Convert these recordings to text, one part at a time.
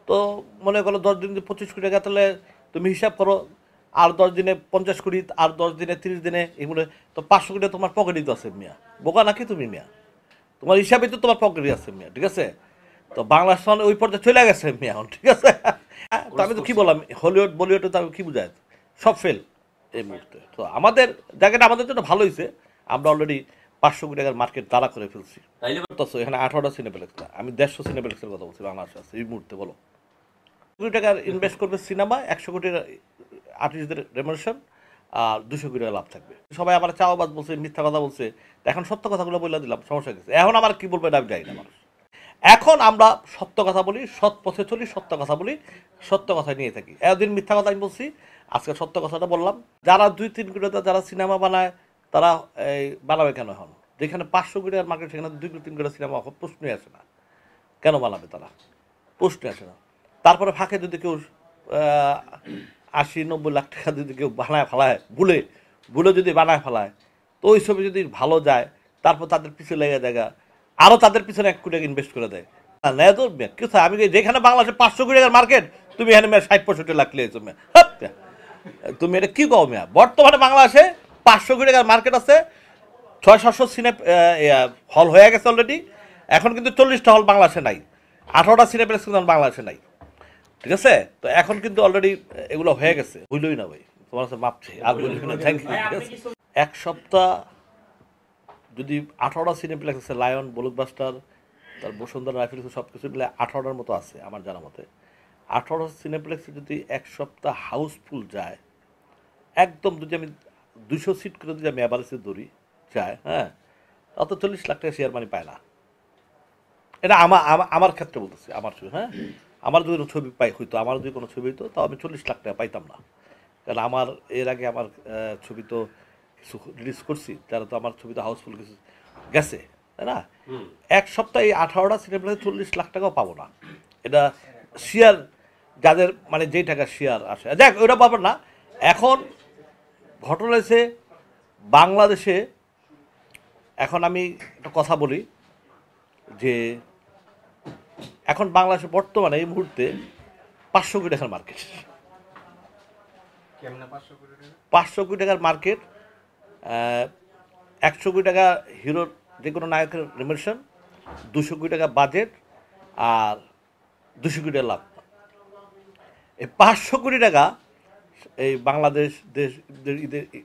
তো মনে করো 10 দিন 25 কোটি টাকা, তাহলে তুমি হিসাব করো, আর 10 দিনে 50 কোটি, আর 10 দিনে 30 দিনে এগুলো তো 500 কোটি তোমার পকেটেই তো আছে মিয়া। বোকা নাকি তুমি মিয়া? তোমার হিসাবে তো তোমার পকেটে আছে মিয়া, ঠিক আছে? তো বাংলাদেশ ওই পর্যায়ে চলে গেছে মিয়া এখন, ঠিক আছে? তো আমি তো কি বললাম, হলিউড বলিউডে তো আমি কি বুঝাই, সব ফেল এই মুহূর্তে। তো আমাদের জায়গাটা আমাদের জন্য ভালো হয়েছে, আমরা অলরেডি 500 কোটি টাকার মার্কেট তাড়া করে ফেলছি। এখানে 18টা সিনেপ্লেক্স না, আমি 150 সিনেপ্লেক্সের কথা বলছি বাংলাদেশে আছে এই মুহূর্তে। বলো, কোটি টাকার ইনভেস্ট করবে সিনেমা, 100 কোটির আর্টিস্টদের রেমুনারেশন, আর 200 কোটি টাকা লাভ থাকবে। সবাই আমার চাওয়াবাদ বলছে, মিথ্যা কথা বলছে, এখন সত্য কথাগুলো বলে দিলাম, সমস্যা গেছে। এখন আমার কি বলবো এটা আমি জানি না মানুষ। এখন আমরা সত্য কথা বলি, সৎ পথে চলি, সত্য কথা বলি, সত্য কথা নিয়ে থাকি। এতদিন মিথ্যা কথা আমি বলছি, আজকে সত্য কথাটা বললাম। যারা 2-3 কোটি টাকা যারা সিনেমা বানায়, তারা এই বানাবে কেন? এখন যেখানে 500 কোটি টাকার মার্কেট, সেখানে 2-3 কোটি সিনেমা প্রশ্নই আসে না। কেন বানাবে তারা? প্রশ্নই আসে না। তারপরে ফাঁকে যদি কেউ 80-90 লাখ টাকা যদি কেউ বানায় ফেলায়, ভুলে যদি বানায় ফেলায়, তো ওই ছবি যদি ভালো যায়, তারপর তাদের পিছনে লেগে জায়গা আরও তাদের পিছনে 1 কোটি টাকা ইনভেস্ট করে দেয়। আমি যেখানে বাংলাদেশে 500 কোটি টাকার মার্কেট, তুমি এখানে 60-65 লাখ লিয়েছো মেয়া। তুমি এটা কি কও মেয়া? বর্তমানে বাংলাদেশে 500 কোটি টাকার মার্কেট আছে, 600-700 সিনে হল হয়ে গেছে অলরেডি। এখন কিন্তু 40টা হল বাংলাদেশে নাই, 18টা সিনেপ্লেক্স কিন্তু বাংলাদেশে নাই, ঠিক আছে? তো এখন কিন্তু অলরেডি এগুলো হয়ে গেছে, বুঝলই না ভাই, তোমার কাছে মাপছে আর বলি না। Thank you. এক সপ্তাহ যদি 18টা সিনেপ্লেক্স আছে, লায়ন, ব্লকবাস্টার, তার বসুন্ধরা, রাইফেলস, সব কিছু মিলে 18টার মতো আছে আমার জানা মতে। 18টা সিনেপ্লেক্সে যদি এক সপ্তাহ হাউসফুল যায়, একদম যদি আমি 200 সিট করে যদি আমি অ্যাভারেজে ধরি যায়, হ্যাঁ, অত 40 লাখ টাকা শেয়ার মানি পায় না। এটা আমার ক্ষেত্রে বলতেছি, আমার ছবি, হ্যাঁ, আমার যদি কোনো ছবি পাই হইতো, আমার যদি কোনো ছবি হইতো, তাও আমি 40 লাখ টাকা পাইতাম না। কারণ আমার এর আগে আমার ছবি তো কিছু রিলিজ করছি, যারা তো আমার ছবি তো হাউসফুল কিছু গেছে, তাই না? এক সপ্তাহে 18টা সিনেপ্লেক্সে 40 লাখ টাকাও পাবো না। এটা শেয়ার যাদের মানে যেই টাকা শেয়ার আসে, দেখ ওইটা পাবেন না। এখন ঘটনা হয়েছে বাংলাদেশে, এখন আমি একটা কথা বলি যে এখন বাংলাদেশে বর্তমানে এই মুহূর্তে 500 কোটি টাকার মার্কেট। 500 কোটি টাকার মার্কেট, 100 কোটি টাকা হিরোর যে কোনো নায়কের রেমুনারেশন, 200 কোটি টাকা বাজেট, আর 200 কোটি টাকা লাভ। এই 500 কোটি টাকা এই বাংলাদেশ দেশ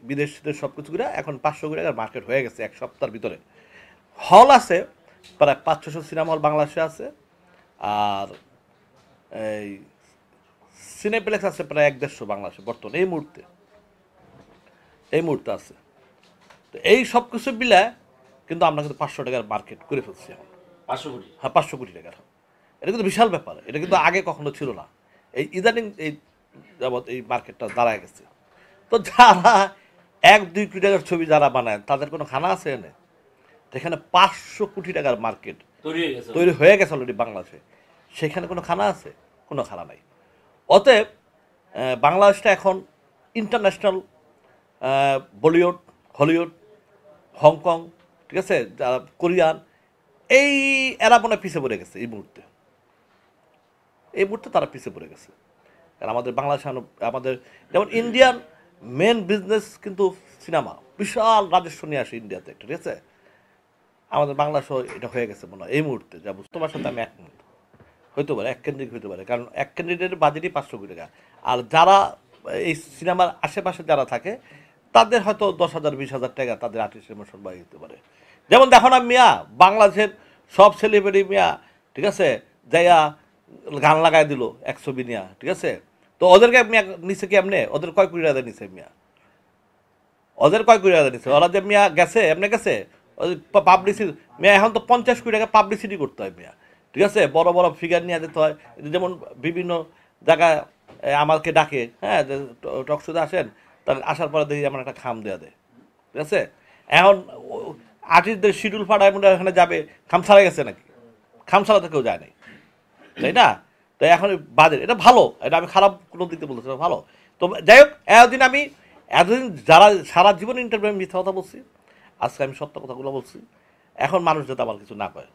বিদেশদের সব কিছু করে এখন 500 কোটি টাকার মার্কেট হয়ে গেছে এক সপ্তাহের ভিতরে। হল আছে প্রায় 500-600 সিনেমা হল বাংলাদেশে আছে, আর এই সিনেপ্লেক্স আছে প্রায় 1-150 বাংলাদেশে বর্তমানে এই মুহূর্তে আছে। তো এই সব কিছু মিলে কিন্তু আমরা কিন্তু 500 টাকার মার্কেট করে ফেলছি এখন। 500 কোটি? হ্যাঁ, 500 কোটি টাকার। এটা কিন্তু বিশাল ব্যাপার, এটা কিন্তু আগে কখনো ছিল না। এই ইদানিং এই যাবৎ এই মার্কেটটা দাঁড়ায় গেছে। তো যারা 1-2 কোটি টাকার ছবি যারা বানায়, তাদের কোনো খানা আছে এনে? যেখানে 500 কোটি টাকার মার্কেট তৈরি হয়ে গেছে অলরেডি বাংলাদেশে, সেখানে কোনো খানা আছে? কোনো খানা নাই। অতএব বাংলাদেশটা এখন ইন্টারন্যাশনাল বলিউড, হলিউড, হংকং, ঠিক আছে, যারা কোরিয়ান, এই এরা মনে পিছিয়ে পড়ে গেছে এই মুহূর্তে তারা পিছিয়ে পড়ে গেছে। কারণ আমাদের বাংলাদেশ, আমাদের যেমন ইন্ডিয়ান মেন বিজনেস কিন্তু সিনেমা, বিশাল রাজস্ব নিয়ে আসে ইন্ডিয়াতে একটা, ঠিক আছে? আমাদের বাংলাদেশও এটা হয়ে গেছে মনে হয় এই মুহূর্তে, যা তোমার সাথে আমি একমত। হইতে পারে, এক কেন্দ্রিক হইতে পারে, কারণ এক ক্যান্ডিডেটের বাজেটই 500 কোটি টাকা। আর যারা এই সিনেমার আশেপাশে যারা থাকে, তাদের হয়তো 10,000-20,000 টাকা তাদের আর্টিস্ট রেমুনারেশন বাড়ি দিতে পারে। যেমন দেখো না মিয়া, বাংলাদেশের সব সেলিব্রিটি মিয়া, ঠিক আছে, যাইয়া গান লাগাই দিল 1 ছবি নিয়া, ঠিক আছে? তো ওদেরকে মিয়া নিচে কি এমনি? ওদের কয় কোটি টাকা নিছে মিয়া? ওদের কয় কোটি টাকা নিছে? ওরা যে মিয়া গেছে এমনি গেছে পাবলিসিটি মিয়া, এখন তো 50 কোটি টাকা পাবলিসিটি করতে হয় মিয়া, ঠিক আছে? বড় বড় ফিগার নিয়ে যেতে হয়। যেমন বিভিন্ন জায়গায় আমাকে ডাকে, হ্যাঁ, টকশোতে আসেন, তাহলে আসার পরে দেখি আমার একটা খাম দেওয়া দেয়, ঠিক আছে? এখন আর্টিস্টদের শিডিউল ফাটায় মনে এখানে যাবে, খাম ছাড়া গেছে নাকি? খাম ছাড়াতে কেউ যায় নাই, তাই না? তো এখন বাজেট এটা ভালো, এটা আমি খারাপ কোনো দিক থেকে বলতেছি, ভালো। তো যাই হোক, এতদিন যারা সারা জীবন ইন্টারভিউ মিথ্যা কথা বলছি, আজকে আমি সত্য কথাগুলো বলছি। এখন মানুষ যাতে আমার কিছু না পায়।